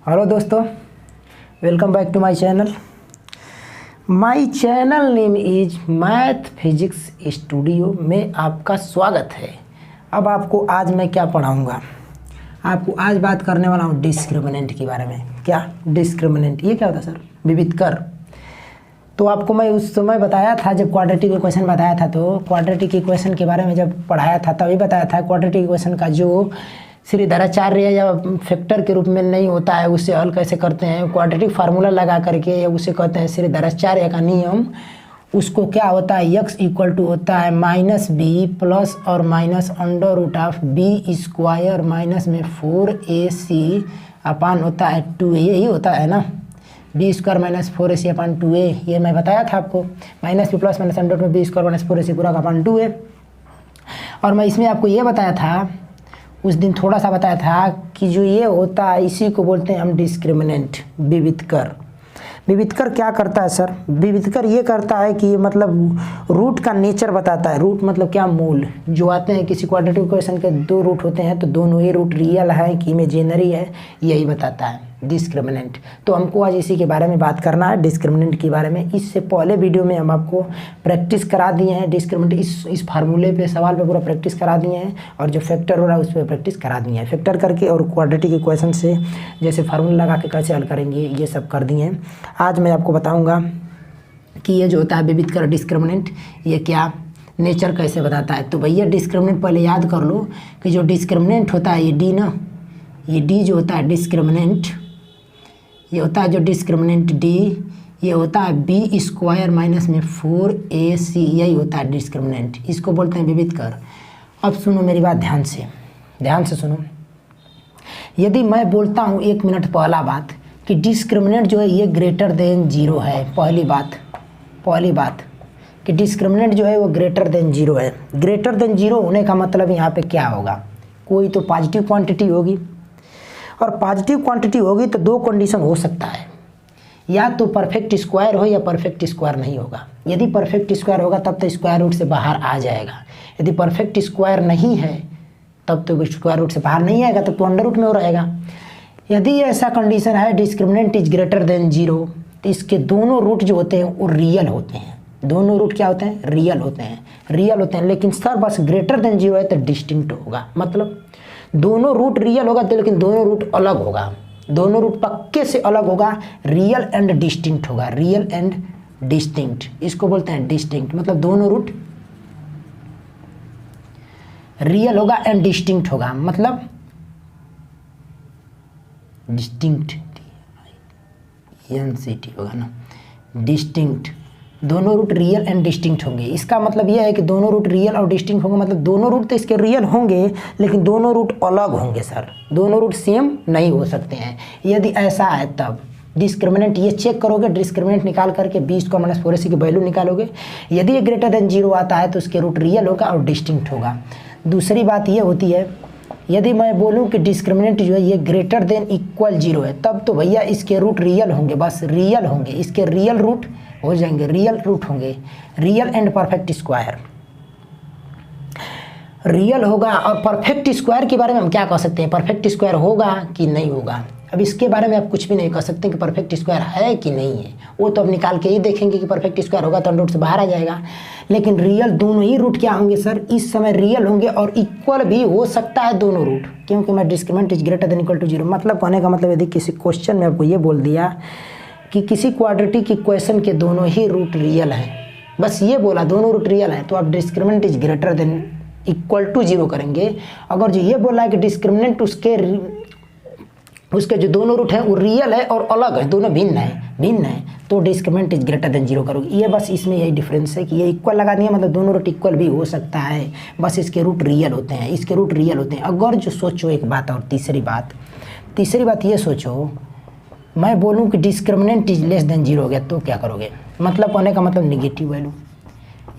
Hello दोस्तों, welcome back to my channel. My channel name is math physics studio में आपका स्वागत है। अब आपको आज मैं क्या पढ़ाऊंगा, आपको आज बात करने वाला हूँ डिस्क्रिमिनेंट के बारे में। क्या डिस्क्रिमिनेंट, ये क्या होता है सर? विविधकर। तो आपको मैं उस समय बताया था जब क्वाड्रेटिक इक्वेशन बताया था, तो क्वाड्रेटिक इक्वेशन के बारे में जब पढ़ाया था तभी बताया था क्वाड्रेटिक इक्वेशन का जो श्रीधराचार्य या फैक्टर के रूप में नहीं होता है उसे हल कैसे करते हैं, क्वाड्रेटिक फार्मूला लगा करके, या उसे कहते हैं श्रीधराचार्य का नियम। उसको क्या होता है, x इक्वल टू होता है -b प्लस और minus under root of b square minus में 4ac अपान होता है 2a, यही होता है ना, b स्क्वायर माइनस 4ac अपान 2a। ये मैं बताया था आपको, -b plus minus under root में b स्क्वायर माइनस 4ac पूरा का अपान 2a। और मैं इसमें आपको ये बताया था, उस दिन थोड़ा सा बताया था कि जो ये होता है इसी को बोलते हैं हम डिस्क्रिमिनेंट, विविधकर। विविधकर क्या करता है सर? विविधकर ये करता है कि मतलब रूट का नेचर बताता है। रूट मतलब क्या? मूल। जो आते हैं किसी क्वाड्रेटिक इक्वेशन के दो रूट होते हैं तो दोनों ही रूट रियल है कि इमेजिनरी है, यही बताता है डिस्क्रिमिनेंट। तो हमको आज इसी के बारे में बात करना है, डिस्क्रिमिनेंट के बारे में। इससे पहले वीडियो में हम आपको प्रैक्टिस करा दिए हैं डिस्क्रिमिनेंट, इस फार्मूले पे, सवाल पे पूरा प्रैक्टिस करा दिए हैं, और जो फैक्टर हो रहा है उस पर प्रैक्टिस करा दिए हैं। फैक्टर करके और क्वाड्रेटिक इक्वेशन से जैसे फार्मूला लगा के कैसे हल करेंगे ये सब कर दिए हैं। आज मैं आपको बताऊँगा कि ये जो होता है विविधकर डिस्क्रिमिनेंट, ये क्या नेचर कैसे बताता है। तो भैया डिस्क्रिमिनेंट पहले याद कर लो कि जो डिस्क्रिमिनेंट होता है ये डी ना, ये डी जो होता है डिस्क्रिमिनेंट, ये होता है जो डिस्क्रिमिनेंट डी, ये होता है बी स्क्वायर माइनस में 4ac, यही होता है डिस्क्रिमिनेंट। इसको बोलते हैं विविधकर। अब सुनो मेरी बात ध्यान से सुनो। यदि मैं बोलता हूँ 1 मिनट पहला बात कि डिस्क्रिमिनेंट जो है ये ग्रेटर देन 0 है, पहली बात कि डिस्क्रिमिनेंट जो है वो ग्रेटर देन 0 है। ग्रेटर देन 0 होने का मतलब यहाँ पे क्या होगा? कोई तो पॉजिटिव क्वांटिटी होगी, और पॉजिटिव क्वांटिटी होगी तो दो कंडीशन हो सकता है, या तो परफेक्ट स्क्वायर हो या परफेक्ट स्क्वायर नहीं होगा। यदि परफेक्ट स्क्वायर होगा तब तो स्क्वायर रूट से बाहर आ जाएगा, यदि परफेक्ट स्क्वायर नहीं है तब तो स्क्वायर रूट से बाहर नहीं आएगा, तब तो अंडर रूट में हो रहेगा। यदि ऐसा कंडीशन है डिस्क्रिमिनेंट इज ग्रेटर देन 0, तो इसके दोनों रूट जो होते हैं वो रियल होते हैं। दोनों रूट क्या होते हैं? रियल होते हैं। लेकिन सर बस ग्रेटर देन 0 है तो डिस्टिंक्ट होगा, मतलब दोनों रूट रियल होगा तो, लेकिन दोनों रूट अलग होगा, दोनों रूट पक्के से अलग होगा, रियल एंड डिस्टिंक्ट होगा, रियल एंड डिस्टिंक्ट। इसको बोलते हैं डिस्टिंक्ट, मतलब दोनों रूट रियल होगा एंड डिस्टिंक्ट होगा, मतलब डिस्टिंक्ट एनसीटी होगा ना, डिस्टिंक्ट। दोनों रूट रियल एंड डिस्टिंक्ट होंगे। इसका मतलब यह है कि दोनों रूट रियल और डिस्टिंक्ट होंगे, मतलब दोनों रूट तो इसके रियल होंगे लेकिन दोनों रूट अलग होंगे सर, दोनों रूट सेम नहीं हो सकते हैं। यदि ऐसा है तब डिस्क्रिमिनेंट ये चेक करोगे, डिस्क्रिमिनेंट निकाल करके 20 को माइनस 4ac की वैल्यू निकालोगे। यदि ये ग्रेटर देन 0 आता है तो उसके रूट रियल होगा और डिस्टिंक्ट होगा। दूसरी बात ये होती है, यदि मैं बोलूं कि डिस्क्रिमिनेंट जो है ये ग्रेटर देन इक्वल 0 है, तब तो भैया इसके रूट रियल होंगे, बस रियल होंगे, इसके रियल रूट हो जाएंगे, रियल रूट होंगे, real and perfect square real होगा। और परफेक्ट स्क्वायर के बारे में हम क्या कह सकते हैं? परफेक्ट स्क्वायर होगा कि नहीं होगा, अब इसके बारे में आप कुछ भी नहीं कह सकते कि परफेक्ट स्क्वायर है कि नहीं है, वो तो अब निकाल के ही देखेंगे कि परफेक्ट स्क्वायर होगा तो अंडर रूट से बाहर आ जाएगा। लेकिन रियल दोनों ही रूट क्या होंगे सर? इस समय रियल होंगे और इक्वल भी हो सकता है दोनों रूट, क्योंकि मैं discriminant is greater than equal to 0, मतलब कहने का मतलब यदि किसी क्वेश्चन में आपको ये बोल दिया कि किसी क्वाड्रेटिक इक्वेशन के दोनों ही रूट रियल हैं, बस ये बोला दोनों रूट रियल हैं, तो आप discriminant is greater than equal to 0 करेंगे। अगर जो ये बोला है कि डिस्क्रिमिनेंट उसके जो दोनों रूट हैं वो रियल है और अलग है, दोनों भिन्न है, तो डिस्क्रिमिनेंट इज ग्रेटर देन 0 करोगे। ये बस इसमें यही डिफरेंस है कि ये इक्वल लगा दिया, मतलब दोनों रूट इक्वल भी हो सकता है, बस इसके रूट रियल होते हैं, इसके रूट रियल होते हैं। अगर जो सोचो एक बात, और तीसरी बात ये सोचो, मैं बोलूँ कि डिस्क्रिमिनेंट इज लेस देन 0 हो गया तो क्या करोगे? मतलब कहने का मतलब निगेटिव वैल्यू,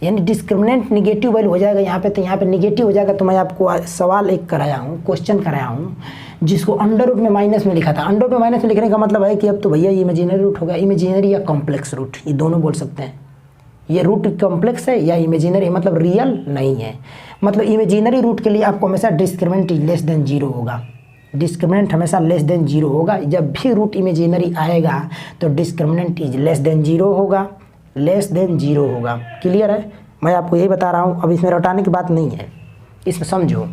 यानी डिस्क्रिमिनेंट निगेटिव वैल्यू हो जाएगा यहाँ पे, तो यहाँ पे निगेटिव हो जाएगा। तो मैं आपको सवाल एक कराया हूँ, क्वेश्चन कराया हूँ, जिसको अंडर रूट में माइनस में लिखा था। अंडर रूट में माइनस में लिखने का मतलब है कि अब तो भैया ये इमेजिनरी रूट होगा, इमेजिनरी या कॉम्प्लेक्स रूट, ये दोनों बोल सकते हैं। ये रूट कॉम्प्लेक्स है या इमेजिनरी, मतलब रियल नहीं है, मतलब इमेजिनरी रूट के लिए आपको हमेशा डिस्क्रिमिनेंट इज लेस देन 0 होगा। डिस्क्रिमिनेंट हमेशा लेस देन जीरो होगा। जब भी रूट इमेजिनरी आएगा तो discriminant is less than zero होगा, लेस देन जीरो होगा। क्लियर है? मैं आपको यही बता रहा हूँ, अब इसमें रटाने की बात नहीं है, इसमें समझो।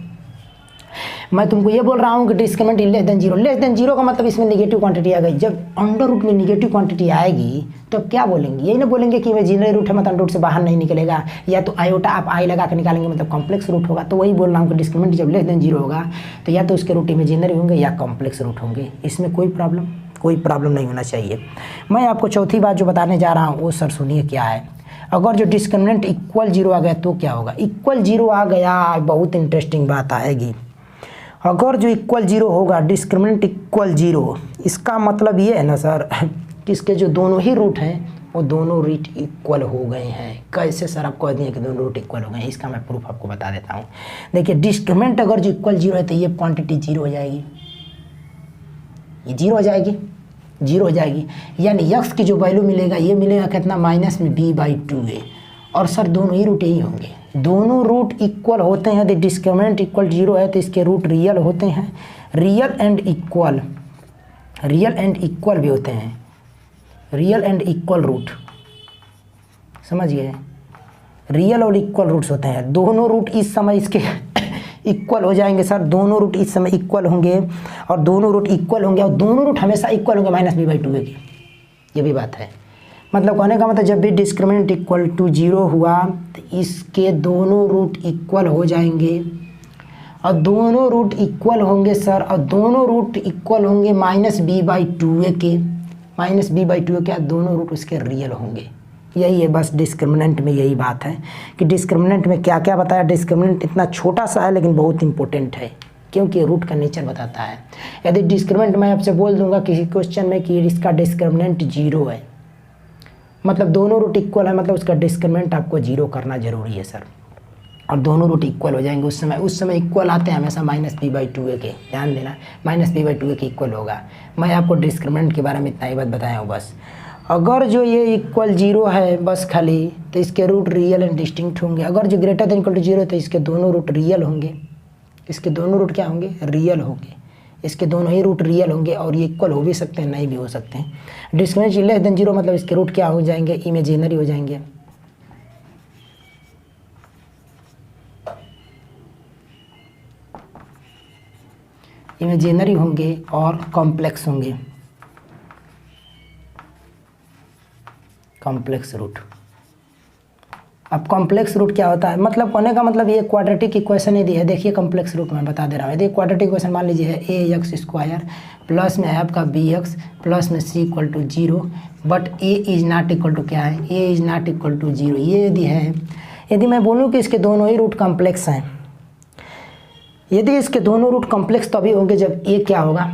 मैं तुमको ये बोल रहा हूँ कि discriminant is less than zero. Less than zero का मतलब इसमें नेगेटिव क्वांटिटी आ गई। जब अंडर रूट में नेगेटिव क्वांटिटी आएगी तो क्या बोलेंगे? यही ना बोलेंगे कि इमेजिनरी रूट है मतलब अंडर रूट से बाहर नहीं निकलेगा, या तो आयोटा आप आई लगा के निकालेंगे मतलब कॉम्प्लेक्स रूट होगा। तो वही बोल रहा हूँ कि डिस्क्रिमिनेंट जब लेस देन जीरो होगा तो या तो उसके रूट इमेजिनरी होंगे या कॉम्प्लेक्स रूट होंगे। इसमें कोई प्रॉब्लम नहीं होना चाहिए। मैं आपको चौथी बात जो बताने जा रहा हूँ वो सर सुनिए क्या है। अगर जो डिस्क्रिमिनेंट इक्वल जीरो आ गया तो क्या होगा? इक्वल जीरो आ गया, बहुत इंटरेस्टिंग बात आएगी। अगर जो इक्वल जीरो होगा, डिस्क्रिमिनेंट इक्वल जीरो, इसका मतलब ये है ना सर कि इसके जो दोनों ही रूट हैं वो दोनों रूट इक्वल हो गए हैं। कैसे सर आप कह दिए कि दोनों रूट इक्वल हो गए हैं? इसका मैं प्रूफ आपको बता देता हूँ। देखिए, डिस्क्रिमिनेंट अगर जो इक्वल जीरो है तो ये क्वांटिटी जीरो हो जाएगी, ये जीरो हो जाएगी, जीरो हो जाएगी। यानी यक्स की जो वैल्यू मिलेगा ये मिलेगा कितना? माइनस में b/2a। और सर दोनों ही रूट यही होंगे, दोनों रूट इक्वल होते हैं। यदि डिस्क्रिमिनेंट इक्वल जीरो है तो इसके रूट रियल होते हैं। रियल एंड इक्वल भी होते हैं, रियल एंड इक्वल रूट, समझ गए? रियल और इक्वल रूट्स होते हैं। दोनों रूट इस समय इसके इक्वल हो जाएंगे सर, दोनों रूट इस समय इक्वल होंगे, और दोनों रूट इक्वल होंगे और दोनों रूट हमेशा इक्वल होंगे माइनस b/2a की। ये भी बात है। मतलब कहने का मतलब जब भी डिस्क्रिमिनेंट इक्वल टू जीरो हुआ तो इसके दोनों रूट इक्वल हो जाएंगे, और दोनों रूट इक्वल होंगे सर, और दोनों रूट इक्वल होंगे माइनस b/2a के। माइनस b/2a के दोनों रूट उसके रियल होंगे। यही है बस, डिस्क्रिमिनेंट में यही बात है कि डिस्क्रिमिनेंट में क्या क्या बताया। डिस्क्रिमिनेंट इतना छोटा सा है लेकिन बहुत इंपॉर्टेंट है, क्योंकि रूट का नेचर बताता है। यदि डिस्क्रिमिनेंट मैं आपसे बोल दूंगा किसी क्वेश्चन में कि इसका डिस्क्रिमिनेंट जीरो है, मतलब दोनों रूट इक्वल है, मतलब उसका डिस्क्रिमिनेंट आपको जीरो करना जरूरी है सर। और दोनों रूट इक्वल हो जाएंगे उस समय इक्वल आते हैं हमेशा माइनस b/2a के, ध्यान देना, माइनस b/2a के इक्वल होगा। मैं आपको डिस्क्रिमिनेंट के बारे में इतना ही बात बताया हूँ बस। अगर जो ये इक्वल जीरो है बस खाली, तो इसके रूट रियल एंड डिस्टिंक्ट होंगे। अगर जो greater than equal to zero है तो इसके दोनों रूट रियल होंगे। इसके दोनों रूट क्या होंगे? रियल होंगे। इसके दोनों ही रूट रियल होंगे, और ये इक्वल हो भी सकते हैं, नहीं भी हो सकते हैं। डिस्क्रिमिनेंट लेस देन जीरो मतलब इसके रूट क्या हो जाएंगे? इमेजिनरी हो जाएंगे। इमेजिनरी होंगे और कॉम्प्लेक्स होंगे, कॉम्प्लेक्स रूट। अब कॉम्प्लेक्स रूट क्या होता है? मतलब कहने का मतलब ये क्वाड्रेटिक इक्वेशन यदि है, देखिए कॉम्प्लेक्स रूट मैं बता दे रहा हूँ। यदि क्वाड्रेटिक इक्वेशन मान लीजिए है ax² प्लस में है आपका bx प्लस में c equal to zero, but a is not equal to क्या है? a is not equal to zero. ये यदि है, यदि मैं बोलूँ कि इसके दोनों ही रूट कॉम्प्लेक्स हैं, यदि इसके दोनों रूट कॉम्प्लेक्स तभी होंगे जब a क्या होगा?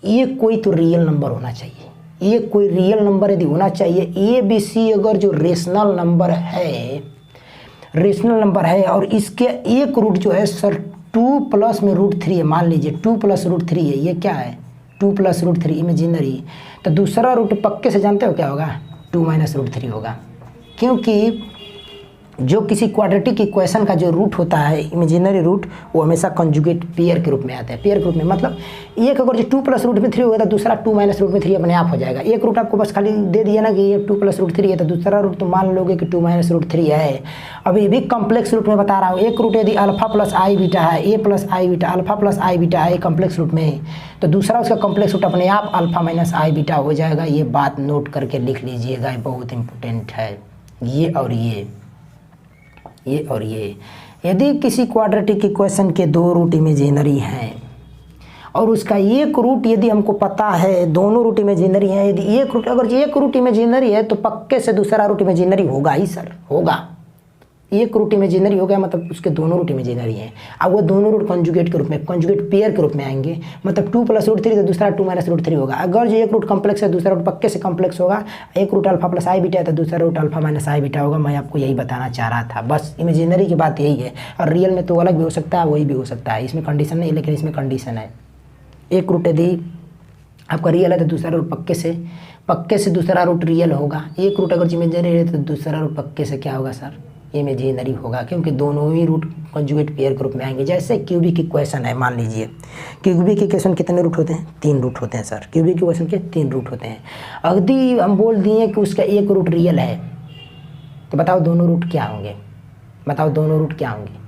ये कोई तो रियल नंबर होना चाहिए, ये कोई रियल नंबर यदि होना चाहिए। ए बी सी अगर जो रेशनल नंबर है और इसके एक रूट जो है सर 2 प्लस में √3 है, मान लीजिए 2 प्लस √3 है, ये क्या है? 2 प्लस √3 इमेजिनरी। तो दूसरा रूट पक्के से जानते हो क्या होगा? 2 माइनस √3 होगा, क्योंकि जो किसी क्वाड्रेटिक इक्वेशन का जो रूट होता है इमेजिनरी रूट, वो हमेशा कंजुगेट पेयर के रूप में आता है। पेयर के रूप में मतलब एक अगर जो 2 प्लस √3 होगा तो दूसरा 2 माइनस √3 अपने आप हो जाएगा। एक रूट आपको बस खाली दे दिया ना कि ये 2 प्लस √3 है, तो दूसरा रूट तो मान लोगे कि 2 माइनस √3 है। अभी भी कॉम्प्लेक्स रूट में बता रहा हूँ। एक रूट यदि अल्फा प्लस आई बीटा है, ए प्लस आई बीटा, अल्फा प्लस आई बीटा है कॉम्प्लेक्स रूट में, तो दूसरा उसका कॉम्प्लेक्स रूट अपने आप अल्फा माइनस आई बीटा हो जाएगा। ये बात नोट करके लिख लीजिएगा, ये बहुत इंपॉर्टेंट है। ये और ये यदि किसी क्वाड्रेटिक इक्वेशन के दो रूट इमेजिनरी हैं और उसका एक रूट यदि हमको पता है, दोनों रूट इमेजिनरी हैं, यदि अगर एक रूट इमेजिनरी है तो पक्के से दूसरा रूट इमेजिनरी होगा ही सर, होगा। एक रूट इमेजिनरी हो गया मतलब उसके दोनों रूट इमेजिनरी हैं। अब वो दोनों रूट कंजुगेट के रूप में, कंजुगेट पेयर के रूप में आएंगे, मतलब 2 प्लस √3 तो दूसरा 2 माइनस √3 होगा। अगर जो एक रूट कॉम्प्लेक्स है दूसरा रूट पक्के से कॉम्प्लेक्स होगा। एक रूट अल्फा प्लस आई बीटा है तो दूसरा रूट अल्फा माइनस आई बीटा होगा। मैं आपको यही बताना चाह रहा था, बस इमेजिनरी की बात यही है। और रियल में तो अलग भी हो सकता है, वही भी हो सकता है, इसमें कंडीशन नहीं, लेकिन इसमें कंडीशन है। एक रूट यदि आपका रियल है तो दूसरा रूट पक्के से दूसरा रूट रियल होगा। एक रूट अगर इमेजिनरी है तो दूसरा रूट पक्के से क्या होगा सर? इमेजिनरी होगा, क्योंकि दोनों ही रूट कंजुगेट पेयर ग्रुप में आएंगे। जैसे क्यूबिक इक्वेशन है, मान लीजिए क्यूबिक इक्वेशन कितने रूट होते हैं? 3 रूट होते हैं सर। क्यूबिक इक्वेशन के 3 रूट होते हैं। यदि हम बोल दिए कि उसका एक रूट रियल है, तो बताओ दोनों रूट क्या होंगे? बताओ दोनों रूट क्या होंगे?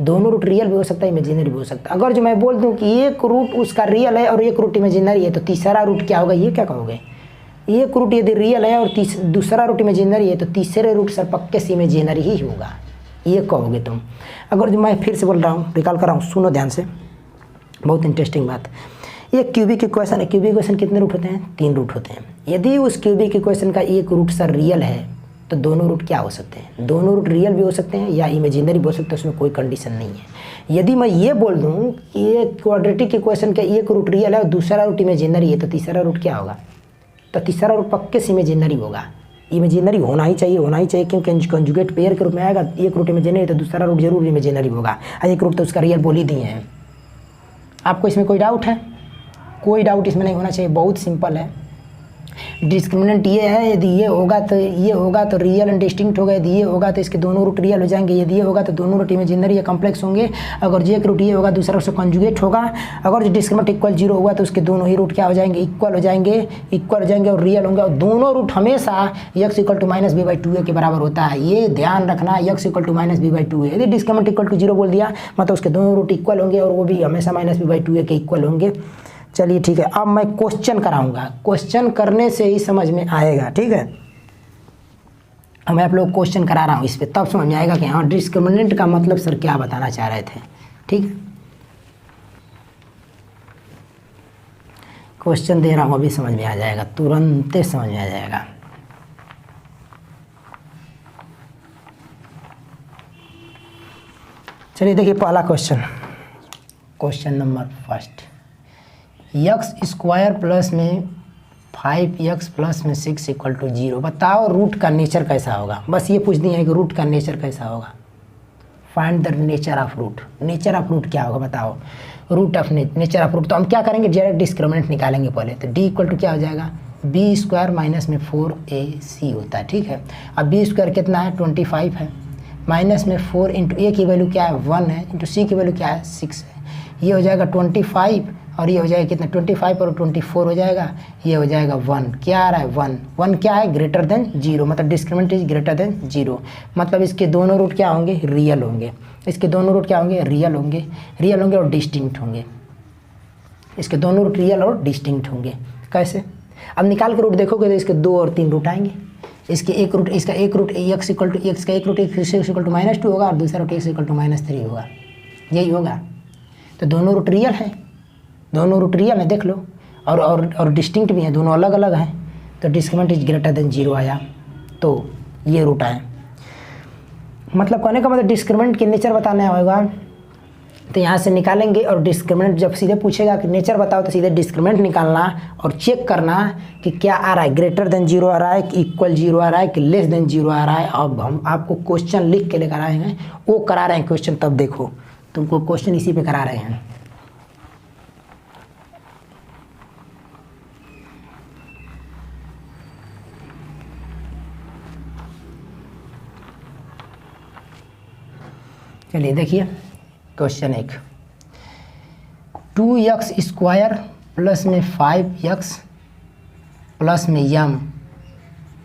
दोनों रूट रियल भी हो सकता है, इमेजिनरी भी हो सकता है। अगर जो मैं बोल दूं कि एक रूट उसका रियल है और एक रूट इमेजिनरी है, तो तीसरा रूट क्या होगा? ये क्या कहोगे? एक रूट यदि रियल है और दूसरा रूट इमेजिनरी है, तो तीसरे रूट सर पक्के से इमेजिनरी ही होगा, ये कहोगे तुम। अगर जो मैं फिर से बोल रहा हूँ, रिकॉल कर रहा हूँ, सुनो ध्यान से, बहुत इंटरेस्टिंग बात। ये क्यूबिक इक्वेशन है। क्यूबिक इक्वेशन कितने रूट होते हैं? 3 रूट होते हैं। यदि उस क्यूबिक इक्वेशन का एक रूट सर रियल है, तो दोनों रूट क्या हो सकते हैं? दोनों रूट रियल भी हो सकते हैं या इमेजिनरी भी हो सकते हैं, उसमें कोई कंडीशन नहीं है। यदि मैं ये बोल दूं कि ये क्वाड्रेटिक इक्वेशन का एक रूट रियल है और दूसरा रूट इमेजिनरी है, तो तीसरा रूट क्या होगा? तो तीसरा रूट पक्के से इमेजिनरी होगा। इमेजिनरी होना ही चाहिए, क्योंकि कंजुगेट पेयर के रूप में आएगा। एक रूट इमेजिनरी तो दूसरा रूट जरूर इमेजिनरी होगा, एक रूट तो उसका रियल बोल ही दिए हैं। आपको इसमें कोई डाउट है? कोई डाउट इसमें नहीं होना चाहिए, बहुत सिंपल है। डिस्क्रिमिनेंट ये है, यदि ये होगा तो रियल एंड डिस्टिंक्ट होगा। यदि ये होगा तो इसके दोनों रूट रियल हो जाएंगे। यदि ये होगा तो दोनों रूट इमेजिनरी या कॉम्प्लेक्स होंगे। अगर जो एक रूट ये होगा, दूसरा उससे कंजुगेट होगा। अगर जो डिस्क्रिमिनेंट इक्वल 0 हुआ, तो उसके दोनों ही रूट क्या हो जाएंगे? इक्वल हो जाएंगे और रियल होंगे। और दोनों रूट हमेशा x = -b/2a के बराबर होता है। ये ध्यान रखना, x = -b/2a। यदि डिस्क्रिमिनेंट इक्वल टू 0 बोल दिया, मतलब उसके दोनों रूट इक्वल होंगे और वो भी हमेशा -b/2a के इक्वल होंगे। चलिए ठीक है, अब मैं क्वेश्चन कराऊंगा। क्वेश्चन करने से ही समझ में आएगा, ठीक है। अब मैं आप लोग क्वेश्चन करा रहा हूँ इस पे, तब समझ में आएगा कि हाँ डिस्क्रिमिनेंट का मतलब सर क्या बताना चाह रहे थे, ठीक है। क्वेश्चन दे रहा हूँ, अभी समझ में आ जाएगा, तुरंत समझ में आ जाएगा। चलिए देखिए पहला question, question number first. x² plus में 5x प्लस में 6 = 0। बताओ रूट का नेचर कैसा होगा? बस ये पूछ दिया है कि रूट का नेचर कैसा होगा। Find the nature of root. Nature of root क्या होगा बताओ? Root of nature of root. तो हम क्या करेंगे? डायरेक्ट डिस्क्रिमिनेंट निकालेंगे पहले। तो d = क्या हो जाएगा? b² माइनस में 4ac होता है, ठीक है। अब b² कितना है? 25 है। माइनस में 4 इंटू a की वैल्यू क्या है? 1 है, इंटू c की वैल्यू क्या है? 6 है। ये हो जाएगा 25 और ये हो जाएगा कितना? 25 और 24 हो जाएगा, ये हो जाएगा 1। क्या आ रहा है? 1। 1 क्या है? ग्रेटर देन 0, मतलब डिस्क्रिमिनेंट इज ग्रेटर देन 0। मतलब इसके दोनों रूट क्या होंगे? रियल होंगे। इसके दोनों रूट क्या होंगे? रियल होंगे और डिस्टिंक्ट होंगे। इसके दोनों रूट रियल और डिस्टिंक्ट होंगे। कैसे? अब निकाल के रूट देखोगे तो इसके 2 और 3 रूट आएंगे। इसका एक रूट x का एक रूट x = -2 होगा और दूसरा रूट x = -3 होगा। यही होगा। तो दोनों रूट रियल हैं, दोनों रूट रियल है, देख लो। और डिस्टिंक्ट भी हैं, दोनों अलग अलग हैं। तो डिस्क्रिमिनेंट इज ग्रेटर देन 0 आया, तो ये रूट आए। मतलब कहने का मतलब डिस्क्रिमिनेंट के नेचर बताना होगा, तो यहाँ से निकालेंगे। और डिस्क्रिमिनेंट जब सीधे पूछेगा कि नेचर बताओ, तो सीधे डिस्क्रिमिनेंट निकालना और चेक करना कि क्या आ रहा है, ग्रेटर देन 0 आ रहा है कि इक्वल 0 आ रहा है कि लेस देन 0 आ रहा है। अब हम आपको क्वेश्चन लिख के लेकर आए हैं, वो करा रहे हैं क्वेश्चन, तब देखो तुमको क्वेश्चन इसी पे करा रहे हैं। चलिए देखिए क्वेश्चन 1। 2x² प्लस में 5x प्लस में m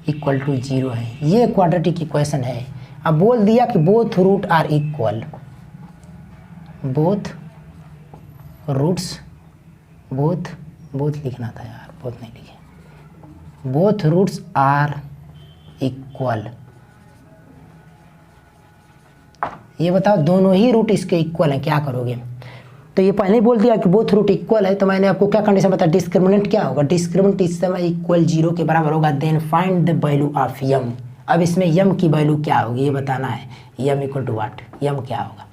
= 0 है। ये क्वाड्रेटिक इक्वेशन है। अब बोल दिया कि both root are equal. Both roots, both लिखना था यार, बोथ नहीं लिखे। Both roots are equal. ये बताओ दोनों ही रूट इसके इक्वल हैं, क्या करोगे? तो ये पहले ही बोल दिया कि बोथ रूट इक्वल है, तो मैंने आपको क्या कंडीशन बताया? डिस्क्रिमिनेंट क्या होगा? डिस्क्रिमिनेंट इस समय इक्वल 0 के बराबर होगा। Then find the value of m। अब इसमें m की वैल्यू क्या होगी ये बताना है। m = what? m क्या होगा?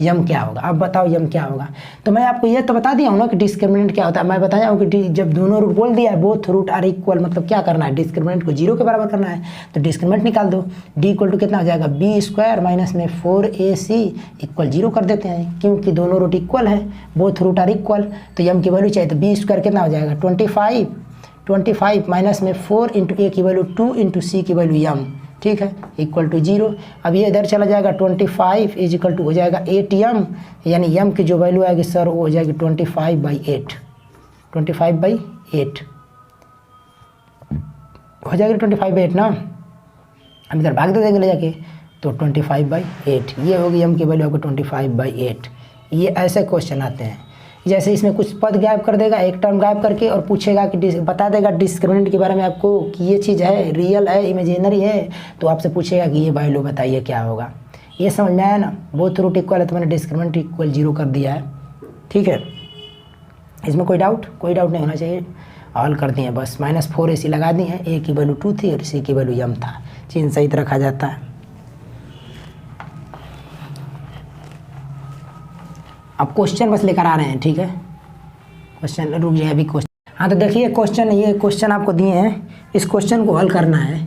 यम क्या होगा? अब बताओ यम क्या होगा? तो मैं आपको ये तो बता दिया हूँ ना कि डिस्क्रिमिनेंट क्या होता है। मैं बताया हूँ कि जब दोनों रूट बोल दिया है बोथ रूट आर इक्वल, मतलब क्या करना है? डिस्क्रिमिनेंट को 0 के बराबर करना है। तो डिस्क्रिमिनेंट निकाल दो। d = कितना हो जाएगा? b² माइनस में 4ac = 0 कर देते हैं, क्योंकि दोनों रूट इक्वल है, बोथ रूट आर इक्वल। तो यम की वैल्यू चाहिए, तो b² कितना हो जाएगा? 25 माइनस में 4 इंटू a की वैल्यू 2 इंटू c की वैल्यू m, ठीक है, इक्वल टू 0। अब ये इधर चला जाएगा 25 इज इक्वल टू हो जाएगा 8m, यानी m की जो वैल्यू आएगी सर वो हो जाएगी 25/8, 25/8 हो जाएगी 25/8 ना। हम इधर भाग दे देंगे ले जाके, तो 25/8 ये होगी m की वैल्यू आपको 25/8। ये ऐसे क्वेश्चन आते हैं, जैसे इसमें कुछ पद गायब कर देगा, एक टर्म गायब करके, और पूछेगा कि बता देगा डिस्क्रिमिनेंट के बारे में आपको कि ये चीज़ है, रियल है, इमेजिनरी है, तो आपसे पूछेगा कि ये वैल्यू बताइए क्या होगा। ये समझ में आया ना, बोथ रूट इक्वल है तो मैंने डिस्क्रिमिनेंट इक्वल 0 कर दिया है, ठीक है। इसमें कोई डाउट नहीं होना चाहिए, ऑल कर दिए बस। -4 ऐसी लगा दी है, ए की वैल्यू 2 थी और सी की वैल्यू m था, चिन्ह सहित रखा जाता है। अब क्वेश्चन बस लेकर आ रहे हैं, ठीक है। क्वेश्चन रुक जाए अभी क्वेश्चन। हाँ तो देखिए क्वेश्चन, ये क्वेश्चन आपको दिए हैं, इस क्वेश्चन को हल करना है।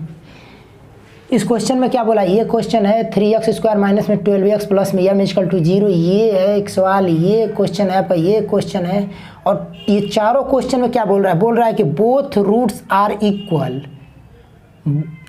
इस क्वेश्चन में क्या बोला, ये क्वेश्चन है 3x² माइनस में 12x प्लस में m इक्वल टू 0, ये है एक सवाल, ये क्वेश्चन है आपका, ये क्वेश्चन है। और ये चारों क्वेश्चन में क्या बोल रहा है कि बोथ रूट्स आर इक्वल,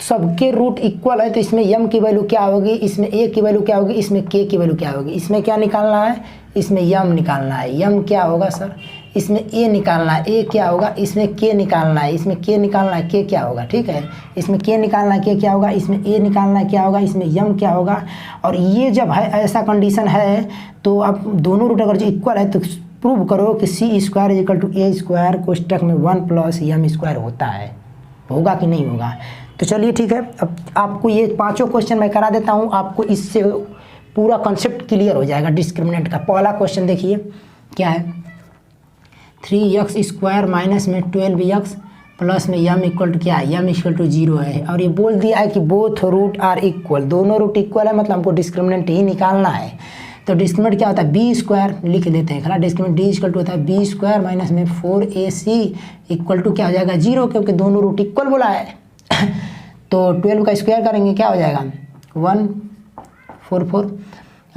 सबके रूट इक्वल है, तो इसमें m की वैल्यू क्या होगी, इसमें a की वैल्यू क्या होगी, इसमें k की वैल्यू क्या होगी। इसमें क्या निकालना है, इसमें m निकालना है, m क्या होगा सर, इसमें a निकालना है, a क्या होगा, इसमें k निकालना है, इसमें k निकालना है, k क्या होगा, ठीक है। इसमें k निकालना है, k क्या होगा, इसमें a निकालना है, क्या होगा, इसमें m क्या होगा। और ये जब है ऐसा कंडीशन है तो आप दोनों रूट अगर जो इक्वल है तो प्रूव करो कि c² इक्वल टू a² कोष्टक में 1 प्लस m² होता है, होगा कि नहीं होगा। तो चलिए ठीक है, अब आपको ये पांचों क्वेश्चन मैं करा देता हूँ, आपको इससे पूरा कॉन्सेप्ट क्लियर हो जाएगा डिस्क्रिमिनेंट का। पहला क्वेश्चन देखिए क्या है, 3x² माइनस में 12x प्लस में m इक्वल टू क्या है, m इक्वल टू 0 है। और ये बोल दिया है कि बोथ रूट आर इक्वल, दोनों रूट इक्वल है, मतलब हमको डिस्क्रिमिनेंट ही निकालना है। तो डिस्क्रिमिनेंट क्या होता है, b² लिख लेते हैं, खरा डिस्क्रिमिनेंट d इक्वल टू होता है b² माइनस में 4ac इक्वल टू क्या हो जाएगा 0, क्योंकि दोनों रूट इक्वल बोला है। तो 12 का स्क्वायर करेंगे क्या हो जाएगा 144।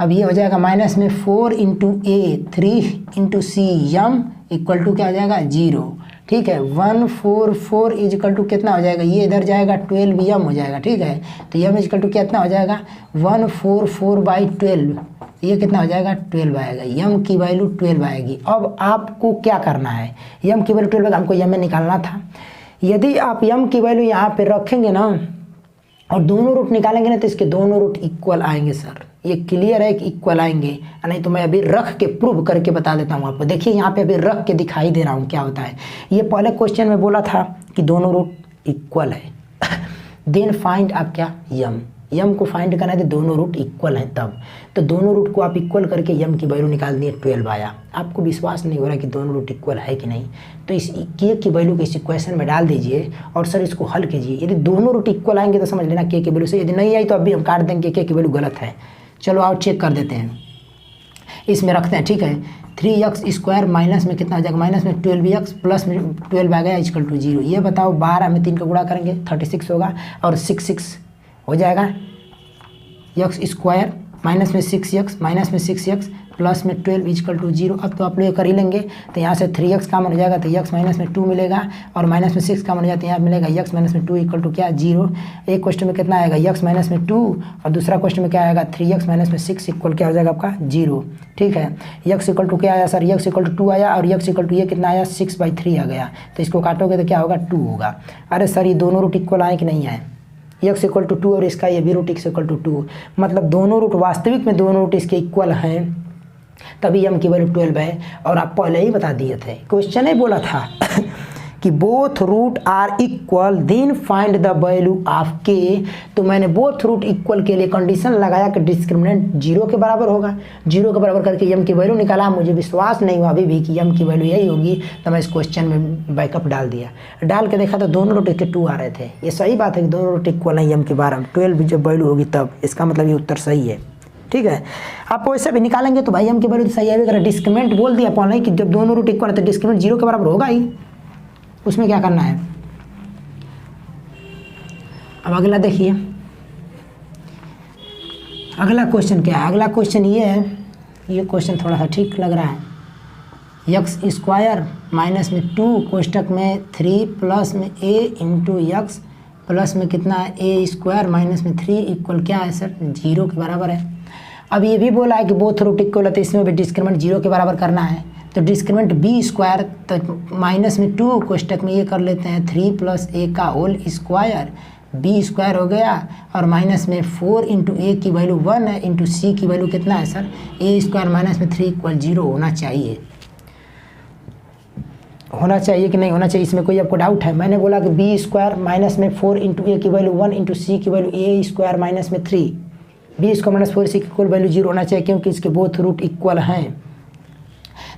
अब ये हो जाएगा माइनस में 4 into a 3 into c m equal to क्या हो जाएगा 0, ठीक है। 144 इज इक्वल टू कितना हो जाएगा, ये इधर जाएगा 12m हो जाएगा, ठीक है। तो यम इज इक्वल टू कितना हो जाएगा 144/12, ये कितना हो जाएगा 12 आएगा, यम की वैल्यू 12 आएगी। अब आपको क्या करना है, यम की वैल्यू 12 हमको यम में निकालना था। यदि आप यम की वैल्यू यहाँ पे रखेंगे ना और दोनों रूट निकालेंगे ना तो इसके दोनों रूट इक्वल आएंगे सर, ये क्लियर है कि इक्वल आएंगे, नहीं तो मैं अभी रख के प्रूव करके बता देता हूँ आपको। देखिए यहाँ पे अभी रख के दिखाई दे रहा हूँ क्या होता है। ये पहले क्वेश्चन में बोला था कि दोनों रूट इक्वल है, देन फाइंड आप क्या यम को फाइंड करना है तो दोनों रूट इक्वल हैं तब। तो दोनों रूट को आप इक्वल करके यम की वैल्यू निकाल दिए 12 आया। आपको विश्वास नहीं हो रहा कि दोनों रूट इक्वल है कि नहीं, तो इस के की वैल्यू को इस इक्वेशन में डाल दीजिए और सर इसको हल कीजिए। यदि दोनों रूट इक्वल आएंगे तो समझ लेना के की वैल्यू से, यदि नहीं आई तो अभी हम काट देंगे के की वैल्यू गलत है। चलो आओ चेक कर देते हैं, इसमें रखते हैं, ठीक है। 3x² माइनस में कितना हो जाएगा, माइनस में 12x प्लस में 12 आ गया इक्वल टू 0। ये बताओ 12 में 3 का गुणा करेंगे 36 होगा और 6 हो जाएगा x² माइनस में 6x माइनस में 6x प्लस में 12 इक्वल टू 0। अब तो आप लोग कर ही लेंगे, तो यहाँ से 3x कॉमन हो जाएगा तो x माइनस में 2 मिलेगा और माइनस में 6 कॉमन हो जाता है, यहाँ मिलेगा x माइनस में 2 इक्वल टू क्या 0। एक क्वेश्चन में कितना आएगा x माइनस में 2 और दूसरा क्वेश्चन में क्या आएगा 3x माइनस में 6 इक्वल क्या हो जाएगा आपका 0, ठीक है। x इक्वल टू क्या आया सर, x इक्वल टू 2 आया और x इक्वल टू ये कितना आया 6/3 आ गया, तो इसको काटोगे तो क्या होगा 2 होगा। अरे सर ये दोनों रूट इक्वल आए कि नहीं आए, x इक्वल टू 2 और इसका ये भी रूट x इक्वल टू 2, मतलब दोनों रूट वास्तविक में दोनों रूट इसके इक्वल हैं, तभी m की वैल्यू 12 है। और आप पहले ही बता दिए थे, क्वेश्चन ही बोला था कि both root are equal then find the value of k। तो मैंने बोथ रूट इक्वल के लिए कंडीशन लगाया कि डिस्क्रिमिनेंट 0 के बराबर होगा, 0 के बराबर करके m की वैल्यू निकाला। मुझे विश्वास नहीं हुआ अभी भी कि m की वैल्यू यही होगी, तो मैं इस क्वेश्चन में बैकअप डाल दिया। डाल के देखा तो दोनों रूट इसके 2 आ रहे थे। ये सही बात है कि दोनों रूट इक्वल है, m की 12 जब वैल्यू होगी तब, इसका मतलब ये उत्तर सही है, ठीक है। आप वैसे भी निकालेंगे तो भाई m की वैल्यू तो सही है। अगर डिस्क्रिमिनेंट बोल दिया पहले कि जब दोनों रूट इक्वल है तो डिस्क्रिमिनेंट 0 के बराबर होगा ही, उसमें क्या करना है। अब अगला देखिए, अगला क्वेश्चन क्या है। अगला क्वेश्चन ये है, ये क्वेश्चन थोड़ा सा ठीक लग रहा है। x² माइनस में 2 कोष्टक में 3 प्लस में a इंटू x प्लस में कितना है ए स्क्वायर माइनस में 3 इक्वल क्या है सर 0 के बराबर है। अब ये भी बोला है कि बोथ रूट इक्वल है तो इसमें भी डिस्क्रिमिनेंट 0 के बराबर करना है। तो डिस्क्रिमिनेंट बी स्क्वायर तो माइनस में 2 कोष्टक में ये कर लेते हैं 3 प्लस ए का होल स्क्वायर बी स्क्वायर हो गया और माइनस में 4 इंटू ए की वैल्यू 1 है इंटू सी की वैल्यू कितना है सर ए स्क्वायर माइनस में 3 इक्वल 0 होना चाहिए। होना चाहिए कि नहीं होना चाहिए, इसमें कोई आपको डाउट है? मैंने बोला कि बी स्क्वायर माइनस में 4 इंटू ए की वैल्यू 1 इंटू सी की वैल्यू ए स्क्वायर माइनस में 3 बी स्क्वायर माइनस 4 सी की इक्वल वैल्यू 0 होना चाहिए क्योंकि इसके बोथ रूट इक्वल हैं।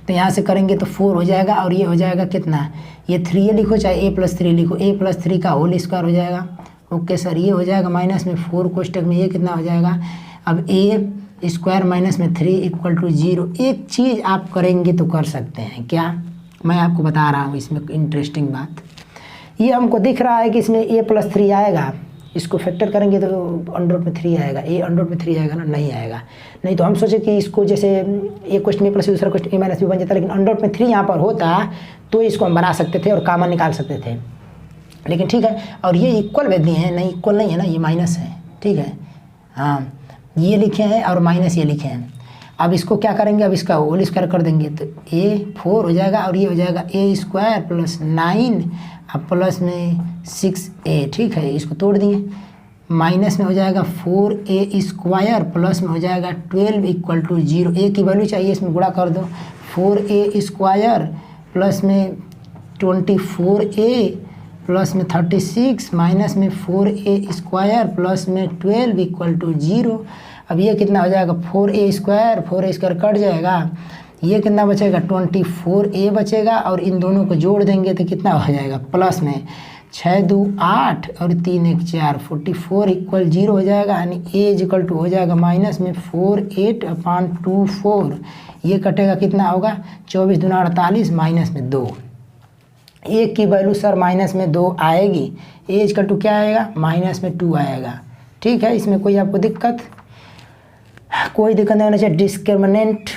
तो यहाँ से करेंगे तो 4 हो जाएगा और ये हो जाएगा कितना, ये 3 लिखो चाहे ए प्लस 3 लिखो, ए प्लस 3 का होल स्क्वायर हो जाएगा। ओके सर, ये हो जाएगा माइनस में 4 कोष्टक में ये कितना हो जाएगा, अब ए स्क्वायर माइनस में 3 इक्वल टू 0। एक चीज़ आप करेंगे तो कर सकते हैं, क्या मैं आपको बता रहा हूँ इसमें इंटरेस्टिंग बात, ये हमको दिख रहा है कि इसमें ए प्लस 3 आएगा, इसको फैक्टर करेंगे तो अंडर रूट में 3 आएगा, ए अंडर रूट में 3 आएगा ना, नहीं आएगा। नहीं तो हम सोचे कि इसको जैसे ए क्वेश्चन ए प्लस दूसरा क्वेश्चन ए माइनस बी बन जाता, लेकिन अंडर रूट में 3 यहाँ पर होता तो इसको हम बना सकते थे और कामन निकाल सकते थे, लेकिन ठीक है। और ये इक्वल भेज दिए हैं, नहीं इक्वल नहीं है ना, ये माइनस है, ठीक है। हाँ, ये लिखे हैं और माइनस ये लिखे हैं। अब इसको क्या करेंगे, अब इसका होल स्क्वायर कर देंगे तो ए 4 हो जाएगा और ये हो जाएगा ए स्क्वायर प्लस 9 अब प्लस में 6a, ठीक है। इसको तोड़ दिए, माइनस में हो जाएगा 4a स्क्वायर प्लस में हो जाएगा 12 इक्वल टू 0। ए की वैल्यू चाहिए, इसमें गुणा कर दो, 4a स्क्वायर प्लस में 24a प्लस में 36 माइनस में 4a स्क्वायर प्लस में 12 इक्वल टू 0। अब ये कितना हो जाएगा 4a स्क्वायर कट जाएगा, ये कितना बचेगा 24a बचेगा और इन दोनों को जोड़ देंगे तो कितना हो जाएगा प्लस में 6 2 8 और 3 1 4 44 इक्वल 0 हो जाएगा, यानी a इक्वल टू हो जाएगा माइनस में 48/24। ये कटेगा कितना होगा 24 दूना 48 माइनस में 2। ए की वैल्यू सर माइनस में 2 आएगी, ए इक्वल टू क्या आएगा माइनस में 2 आएगा, ठीक है। इसमें कोई आपको दिक्कत, कोई दिक्कत नहीं होना चाहिए। डिस्क्रिमिनेंट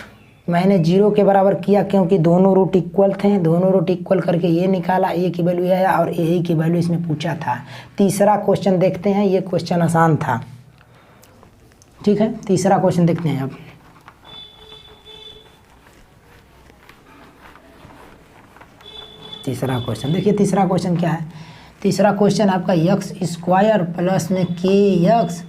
मैंने 0 के बराबर किया क्योंकि दोनों रूट इक्वल थे, दोनों रूट इक्वल करके ये निकाला, ए की वैल्यू आया और ए की वैल्यू इसमें पूछा था। तीसरा क्वेश्चन देखते हैं, ये क्वेश्चन आसान था, ठीक है। तीसरा क्वेश्चन देखते हैं अब। तीसरा क्वेश्चन देखिए, तीसरा क्वेश्चन क्या है, तीसरा क्वेश्चन आपका एक्स स्क्वायर प्लस में के एक्स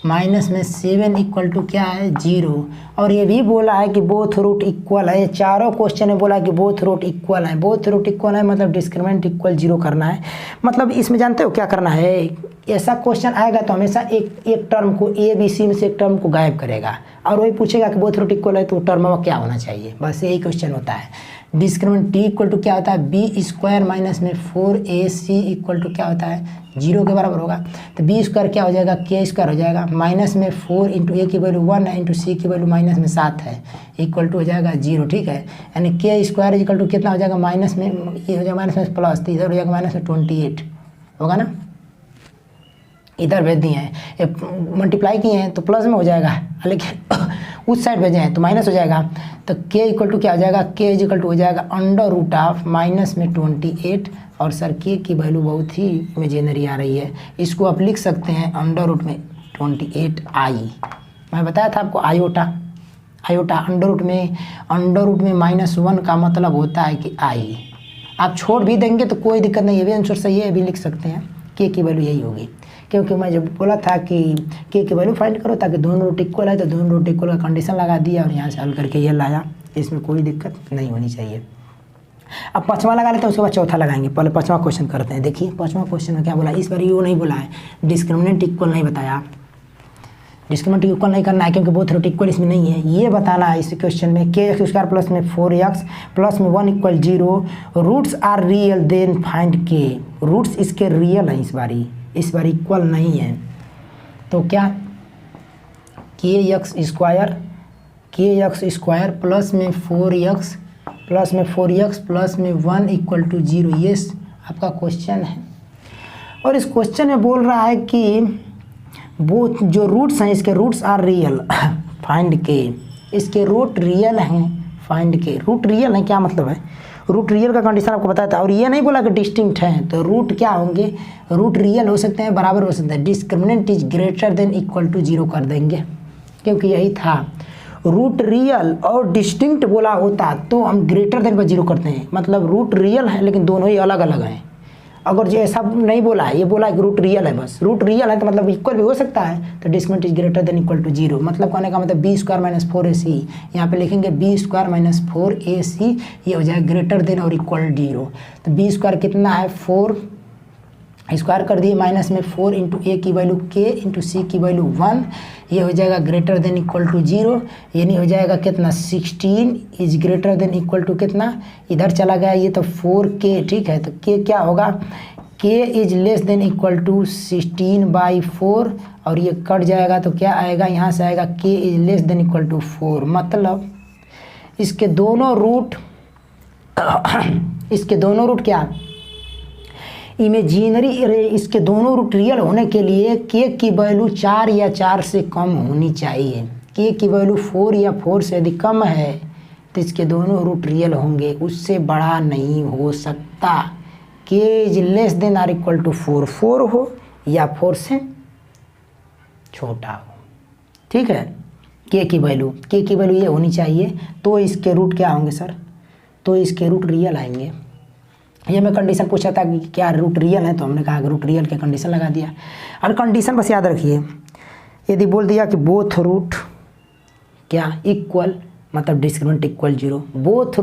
माइनस में 7 इक्वल टू क्या है 0। और ये भी बोला है कि बोथ रूट इक्वल है, चारों क्वेश्चन में बोला है कि बोथ रूट इक्वल है। बोथ रूट इक्वल है मतलब डिस्क्रिमिनेंट इक्वल 0 करना है। मतलब इसमें जानते हो क्या करना है, ऐसा क्वेश्चन आएगा तो हमेशा एक टर्म को ए बी सी में से एक टर्म को गायब करेगा और वही पूछेगा कि बोथ रूट इक्वल है तो टर्म में क्या होना चाहिए, बस यही क्वेश्चन होता है। डिस्क्रिमिनेंट टी इक्वल टू क्या होता है बी स्क्वायर माइनस में 4ac इक्वल टू क्या होता है 0 के बराबर होगा। तो बी स्क्वायर क्या हो जाएगा के स्क्वायर हो जाएगा, माइनस में 4 इंटू ए की वैल्यू 1 है इंटू सी की वैल्यू माइनस में 7 है इक्वल टू हो जाएगा 0, ठीक है। यानी के स्क्वायर इक्वल टू कितना हो जाएगा माइनस में, ये हो जाएगा माइनस में प्लस, तो इधर हो जाएगा माइनस में 28 होगा ना, इधर भेज दिए हैं मल्टीप्लाई किए हैं तो प्लस में हो जाएगा, लेकिन उस साइड भेजे हैं तो माइनस हो जाएगा। तो k इक्वल टू क्या हो जाएगा, k इक्वल टू हो जाएगा अंडर रूट ऑफ माइनस में 28। और सर k की वैल्यू बहुत ही इमेजिनरी आ रही है, इसको आप लिख सकते हैं अंडर रूट में 28i। मैं बताया था आपको आयोटा अंडर रूट में -1 का मतलब होता है कि i। आप छोड़ भी देंगे तो कोई दिक्कत नहीं है, भी आंसर सही है, भी लिख सकते हैं। k की वैल्यू यही होगी, क्योंकि मैं जब बोला था कि k की वैल्यू फाइंड करो ताकि दोनों रूट इक्वल है, तो दोनों रूट इक्वल का कंडीशन लगा दिया और यहाँ से हल करके ये लाया, इसमें कोई दिक्कत नहीं होनी चाहिए। अब पाँचवा लगा लेते हैं, उसके बाद चौथा लगाएंगे। पहले पाँचवा क्वेश्चन करते हैं। देखिए पाँचवा क्वेश्चन में क्या बोला, इस बार यू नहीं बोला है, डिस्क्रिमिनेंट इक्वल नहीं बताया। डिस्क्रिमिनेंट इक्वल नहीं करना है क्योंकि बोथ रूट इक्वल इसमें नहीं है, ये बताना है इस क्वेश्चन में। के एक्स स्क्वायर प्लस में 4x प्लस में 1 equal 0, roots are real then find k. Roots इसके रियल हैं, इस बार इक्वल नहीं है, तो क्या के एक्स स्क्वायर प्लस में 4x प्लस में 1 इक्वल टू 0, ये आपका क्वेश्चन है। और इस क्वेश्चन में बोल रहा है कि वो जो रूट्स हैं इसके रूट्स आर रियल फाइंड के, इसके रूट रियल हैं फाइंड के। रूट रियल है क्या मतलब है, रूट रियल का कंडीशन आपको बताया था, और ये नहीं बोला कि डिस्टिंक्ट है, तो रूट क्या होंगे, रूट रियल हो सकते हैं, बराबर हो सकते हैं। Discriminant is greater than equal to 0 कर देंगे, क्योंकि यही था। रूट रियल और डिस्टिंक्ट बोला होता तो हम ग्रेटर देन पर 0 करते हैं, मतलब रूट रियल है लेकिन दोनों ही अलग अलग हैं। अगर जो ऐसा नहीं बोला है, ये बोला है कि रूट रियल है, बस रूट रियल है तो मतलब इक्वल भी हो सकता है, तो discriminant is greater than equal to 0, मतलब कहने का मतलब बी स्क्वायर माइनस 4ac, यहाँ पे लिखेंगे बी स्क्वायर माइनस 4ac, ये हो जाएगा ग्रेटर देन और इक्वल 0। तो बी स्क्वायर कितना है, 4 स्क्वायर कर दिए, माइनस में 4 इंटू ए की वैल्यू k इंटू सी की वैल्यू 1, ये हो जाएगा ग्रेटर देन इक्वल टू 0, यानी हो जाएगा कितना, 16 is greater than equal to कितना, इधर चला गया ये तो 4k, ठीक है। तो k क्या होगा, k is less than equal to 16/4, और ये कट जाएगा तो क्या आएगा, यहाँ से आएगा k is less than equal to 4, मतलब इसके दोनों रूट क्या इमेजिनरी, इसके दोनों रूट रियल होने के लिए k की वैल्यू 4 या 4 से कम होनी चाहिए। k की वैल्यू 4 या 4 से यदि कम है तो इसके दोनों रूट रियल होंगे, उससे बड़ा नहीं हो सकता। k is less than or equal to 4 हो या 4 से छोटा हो, ठीक है। k की वैल्यू ये होनी चाहिए, तो इसके रूट क्या होंगे सर, तो इसके रूट रियल आएंगे। ये मैं कंडीशन पूछा था कि क्या रूट रियल है, तो हमने कहा कि रूट रियल के कंडीशन लगा दिया। और कंडीशन बस याद रखिए, यदि बोल दिया कि बोथ रूट क्या इक्वल, मतलब डिस्क्रिमिनेंट इक्वल 0, बोथ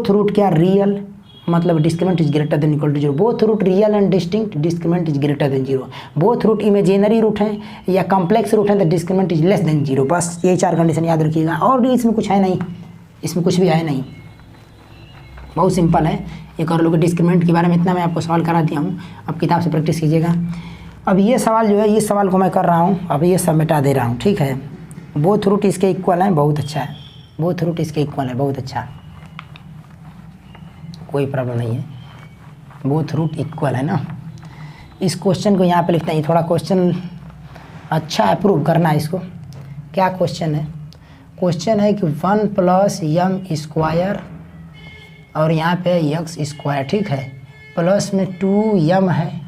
रूट क्या रियल, मतलब discriminant is greater than equal to 0, both root real and distinct, discriminant is greater than 0, both root imaginary root हैं या कॉम्प्लेक्स रूट हैं तो डिस्क्रिमिनेंट इज लेस देन 0। बस यही 4 condition याद रखिएगा, और इसमें कुछ है नहीं, इसमें कुछ भी है नहीं, बहुत सिंपल है। ये कर लो कि डिस्क्रिमिनेंट के बारे में इतना मैं आपको सवाल करा दिया हूँ, अब किताब से प्रैक्टिस कीजिएगा। अब ये सवाल जो है, ये सवाल को मैं कर रहा हूँ, अब ये सब मिटा दे रहा हूँ, ठीक है। बोथ रूट इसके इक्वल हैं, बहुत अच्छा है, बोथ रूट इसके इक्वल है, बहुत अच्छा, कोई प्रॉब्लम नहीं है, बोथ रूट इक्वल है ना। इस क्वेश्चन को यहाँ पे लिखते हैं, थोड़ा क्वेश्चन अच्छा है, प्रूव करना है इसको। क्या क्वेश्चन है, क्वेश्चन है कि 1 प्लस यम स्क्वायर और यहाँ पे यक्स स्क्वायर, ठीक है, प्लस में 2m है,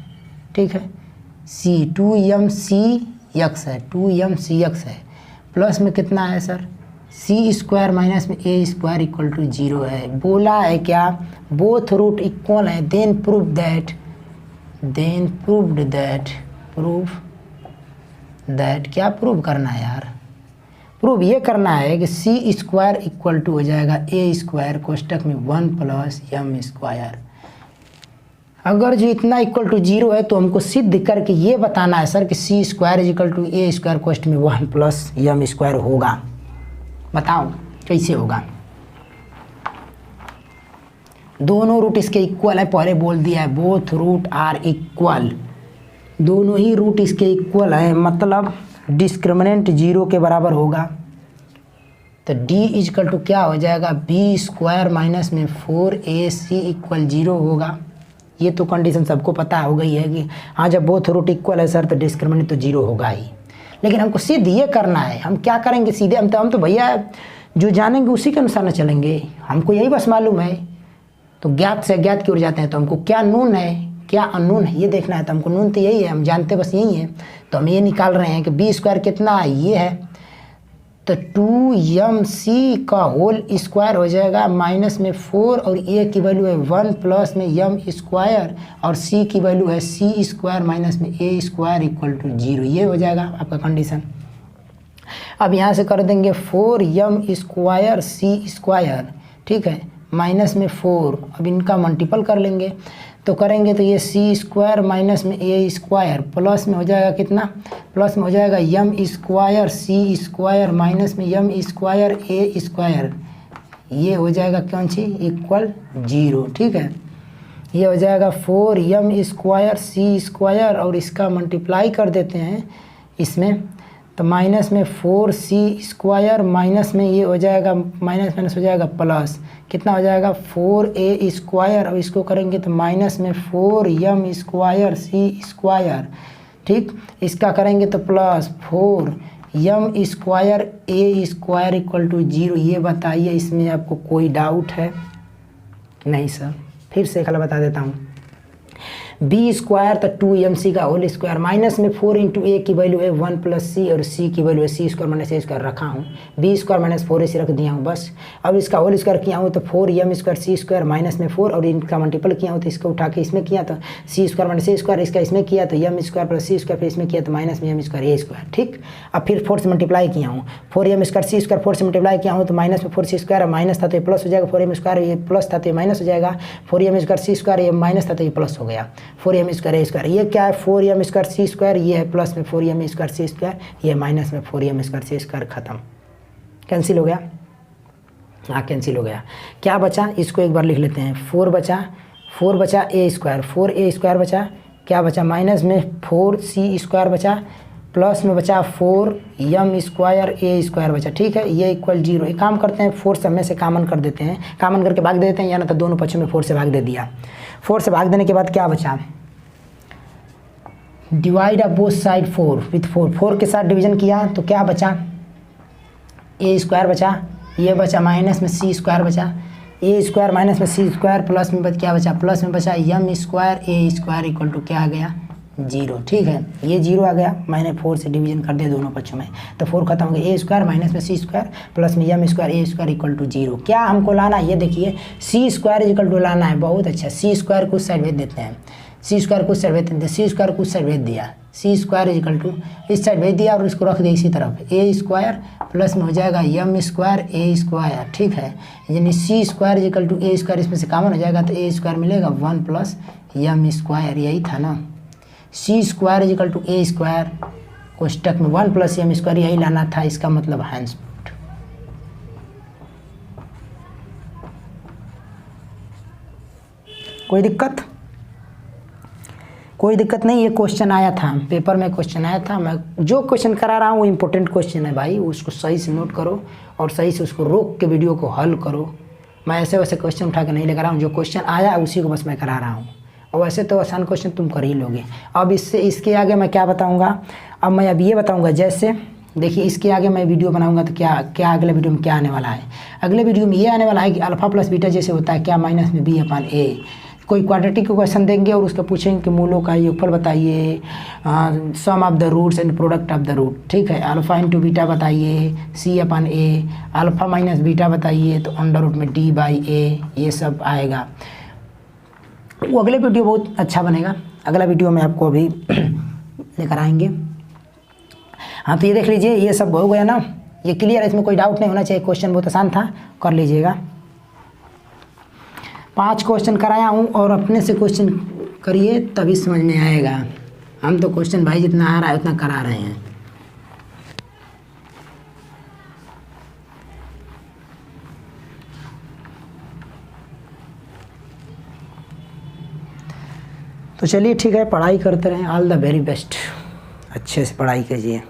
ठीक है, c 2m c यक्स है, 2m c यक्स है, प्लस में कितना है सर, c स्क्वायर माइनस में a स्क्वायर इक्वल टू 0 है। बोला है क्या, बोथ रूट इक्वल है, देन प्रूव दैट क्या प्रूव करना है यार, प्रूव ये करना है कि c स्क्वायर इक्वल टू हो जाएगा a स्क्वायर कोष्टक में 1 प्लस m स्क्वायर। अगर जो इतना इक्वल टू 0 है तो हमको सिद्ध करके ये बताना है सर कि c square equal to a square कोष्टक में 1 प्लस m स्क्वायर होगा। बताओ कैसे होगा, दोनों रूट इसके इक्वल है, पहले बोल दिया है बोथ रूट आर इक्वल, दोनों ही रूट इसके इक्वल है, मतलब डिस्क्रिमिनेंट 0 के बराबर होगा। तो d इक्वल टू क्या हो जाएगा, b स्क्वायर माइनस में 4ac इक्वल 0 होगा। ये तो कंडीशन सबको पता हो गई है कि हाँ जब बोथ रूट इक्वल है सर तो डिस्क्रिमिनेंट तो 0 होगा ही। लेकिन हमको सिद्ध ये करना है, हम क्या करेंगे सीधे, हम तो भैया जो जानेंगे उसी के अनुसार न चलेंगे, हमको यही बस मालूम है। तो ज्ञात से अज्ञात की ओर जाते हैं, तो हमको क्या नून है क्या अननोन है ये देखना है। तो हमको नून तो यही है, हम जानते बस यही है, तो हम ये निकाल रहे हैं कि बी स्क्वायर कितना है, ये है, तो 2mc का होल स्क्वायर हो जाएगा माइनस में 4 और a की वैल्यू है 1 प्लस में m स्क्वायर और c की वैल्यू है c स्क्वायर माइनस में a स्क्वायर इक्वल टू 0। ये हो जाएगा आपका कंडीशन। अब यहाँ से कर देंगे 4m स्क्वायर c स्क्वायर, ठीक है, माइनस में 4, अब इनका मल्टीपल कर लेंगे तो करेंगे तो ये c स्क्वायर माइनस में a स्क्वायर प्लस में हो जाएगा कितना, प्लस में हो जाएगा m square c square minus में m स्क्वायर a स्क्वायर, ये हो जाएगा कौन सी इक्वल 0, ठीक है। ये हो जाएगा 4m स्क्वायर c स्क्वायर और इसका मल्टीप्लाई कर देते हैं इसमें, तो माइनस में 4c स्क्वायर माइनस में ये हो जाएगा माइनस माइनस हो जाएगा प्लस, कितना हो जाएगा 4a स्क्वायर और इसको करेंगे तो माइनस में 4m स्क्वायर c स्क्वायर, ठीक, इसका करेंगे तो plus 4m square a square equal to 0। ये बताइए इसमें आपको कोई डाउट है? नहीं सर, फिर से एक हल बता देता हूँ। बी स्क्वायर तो 2mc का होल स्क्वायर, माइनस में 4 इंटू ए की वैल्यू है 1 प्लस सी और सी की वैल्यू है सी स्क्वायर माइनस ए स्क्वायर रखा हूँ। बी स्क्वायर माइनस 4 ऐसे रख दिया हूँ बस। अब इसका होल स्क्वायर किया हूँ तो 4m स्क्वायर सी स्क्वायर माइनस में 4, और इनका मल्टीपल किया हूँ तो इसको उठा के इसमें किया तो सी स्क्वायर माइनस ए स्क्वायर, इसका इसमें किया तो m स्क्वायर प्लस सी स्क्वायर, फिर इसमें किया तो माइनस में m स्क्वायर ए स्क्वायर। ठीक, अब फिर 4 से मल्टीप्लाई किया हूँ, 4m स्क्वायर सी स्क्वायर 4 से मल्टीप्लाई किया हूँ तो माइनस में 4 सी स्क्वायर, माइनस था तो ये प्लस हो जाएगा, 4m स्क्वायर ये प्लस था तो ये माइनस हो जाएगा, 4m स्क्वायर सी स्क्वायर ये माइनस था तो ये प्लस हो गया, 4m स्क्वायर ए स्क्वायर। ये क्या है 4m स्क्वायर सी स्क्वायर, ये है प्लस में 4m स्क्वायर सी स्क्वायर, ये माइनस में 4m स्क्वायर सी स्क्वायर, खत्म, कैंसिल हो गया। हाँ कैंसिल हो गया। क्या बचा, इसको एक बार लिख लेते हैं। 4 बचा ए स्क्वायर, 4a स्क्वायर बचा, क्या बचा माइनस में 4c स्क्वायर बचा, प्लस में बचा 4m स्क्वायर ए स्क्वायर बचा। ठीक है, ये इक्वल 0। एक काम करते हैं 4 सब में से कॉमन कर देते हैं, कॉमन करके भाग देते हैं, या ना तो दोनों पक्षों में 4 से भाग दे दिया। 4 से भाग देने के बाद क्या बचा, divide of both side 4 with 4 के साथ डिवीजन किया तो क्या बचा, ए स्क्वायर बचा, ये बचा माइनस में सी स्क्वायर बचा, ए स्क्वायर माइनस में सी स्क्वायर, प्लस में क्या बचा, प्लस में बचा m square a square equal to क्या आ गया 0। ठीक है, ये 0 आ गया, मैंने 4 से डिवीजन कर दिया दोनों पक्षों में तो 4 खत्म हो गया, ए स्क्वायर माइनस में सी स्क्वायर प्लस में m square a square equal to 0। क्या हमको लाना है, ये देखिए सी स्क्वायर इक्वल टू लाना है, बहुत अच्छा। सी स्क्वायर कुछ साइड भेज देते हैं, सी स्क्वायर कुछ साइड भेज देते हैं, सी स्क्वायर कुछ साइड भेज दिया, सी स्क्वायर इक्वल टू इस साइड भेज दिया और इसको रख दिया इसी तरफ, ए स्क्वायर प्लस में हो जाएगा m स्क्वायर ए स्क्वायर। ठीक है, यानी C square equal to A square, इसमें से कॉमन हो जाएगा तो ए स्क्वायर मिलेगा 1 प्लस m स्क्वायर, यही था ना। C square equal to A square कोष्टक में 1 प्लस m स्क्वायर, यही लाना था, इसका मतलब हैंस पुट। कोई दिक्कत, कोई दिक्कत नहीं। ये क्वेश्चन आया था पेपर में, क्वेश्चन आया था, मैं जो क्वेश्चन करा रहा हूँ वो इंपॉर्टेंट क्वेश्चन है भाई, उसको सही से नोट करो और सही से उसको रोक के वीडियो को हल करो। मैं ऐसे वैसे क्वेश्चन उठा के नहीं लेकर रहा हूँ, जो क्वेश्चन आया उसी को बस मैं करा रहा हूँ, और वैसे तो आसान क्वेश्चन तुम कर ही लोगे। अब इसके आगे मैं क्या बताऊँगा, अब मैं अब ये बताऊँगा, जैसे देखिए इसके आगे मैं वीडियो बनाऊंगा तो क्या अगले वीडियो में क्या आने वाला है, अगले वीडियो में ये आने वाला है कि अल्फा प्लस बीटा जैसे होता है क्या माइनस में b अपान a। कोई क्वाड्रेटिक का क्वेश्चन देंगे और उसका पूछेंगे कि मूलों का योगफल बताइए, sum of the roots and product of the root. ठीक है, अल्फा इंटू बीटा बताइए, C upon A, alpha minus beta बताइए तो अंडर रूट में d बाई a, ये सब आएगा। वो अगले वीडियो बहुत अच्छा बनेगा, अगला वीडियो में आपको अभी लेकर आएंगे। हाँ तो ये देख लीजिए, ये सब हो गया ना, ये क्लियर है, इसमें कोई डाउट नहीं होना चाहिए। क्वेश्चन बहुत आसान था, कर लीजिएगा। 5 क्वेश्चन कराया हूँ और अपने से क्वेश्चन करिए तभी समझ में आएगा। हम तो क्वेश्चन भाई जितना आ रहा है उतना करा रहे हैं। तो चलिए ठीक है, पढ़ाई करते रहें। ऑल द वेरी बेस्ट, अच्छे से पढ़ाई कीजिए।